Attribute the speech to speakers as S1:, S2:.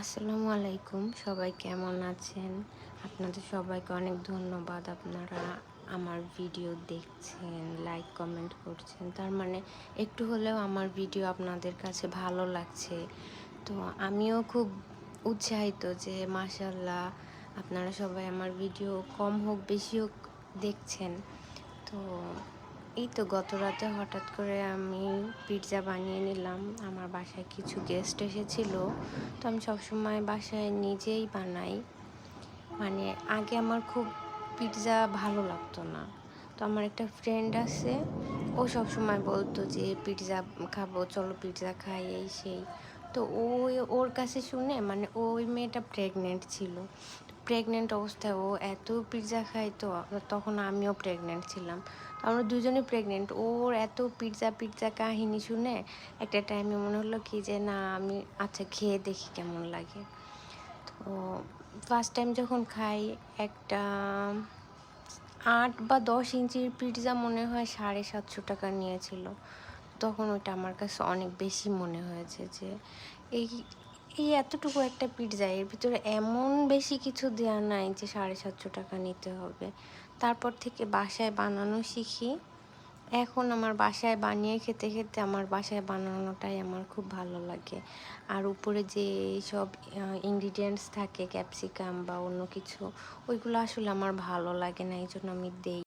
S1: আসসালামু আলাইকুম, সবাই কেমন আছেন? আপনাদের সবাইকে অনেক ধন্যবাদ। আপনারা আমার ভিডিও দেখছেন, লাইক কমেন্ট করছেন। তার মানে একটু হলেও আমার ভিডিও আপনাদের কাছে ভালো লাগছে। তো আমিও খুব উৎসাহিত যে মাশাআল্লাহ আপনারা সবাই আমার ভিডিও কম হোক বেশি হোক দেখছেন। তো এই তো গত রাতে হঠাৎ করে আমি পিৎজা বানিয়ে নিলাম। আমার বাসায় কিছু গেস্ট এসেছিল। তো আমি সবসময় বাসায় নিজেই বানাই। মানে আগে আমার খুব পিৎজা ভালো লাগতো না। তো আমার একটা ফ্রেন্ড আছে, ও সবসময় বলতো যে পিৎজা খাবো, চলো পিৎজা খাই এই সেই। তো ওর কাছে শুনে মানে ওই মেয়েটা প্রেগনেন্ট ছিল। প্রেগনেন্ট অবস্থায় ও এত পিৎজা খাইতো, তখন আমিও প্রেগনেন্ট ছিলাম। তো আমরা দুজনেই প্রেগনেন্ট। ওর এত পিৎজা পিৎজা কাহিনী শুনে একটা টাইমে মনে হলো কি যে না আমি আচ্ছা খেয়ে দেখি কেমন লাগে। তো ফার্স্ট টাইম যখন খাই একটা ৮ বা ১০ ইঞ্চির পিৎজা মনে হয় ৭৫০ টাকা নিয়েছিল। তখন ওইটা আমার কাছে অনেক বেশি মনে হয়েছে যে এই এই এতটুকু একটা পিৎজা এর ভিতরে এমন বেশি কিছু দেওয়া নাই যে ৭৫০ টাকা নিতে হবে। তারপর থেকে বাসায় বানানো শিখি। এখন আমার বাসায় বানিয়ে খেতে খেতে আমার বাসায় বানানোটাই আমার খুব ভালো লাগে। আর উপরে যে সব ইনগ্রিডিয়েন্টস থাকে ক্যাপসিকাম বা অন্য কিছু, ওইগুলো আসলে আমার ভালো লাগে না, এই জন্য আমি দেই।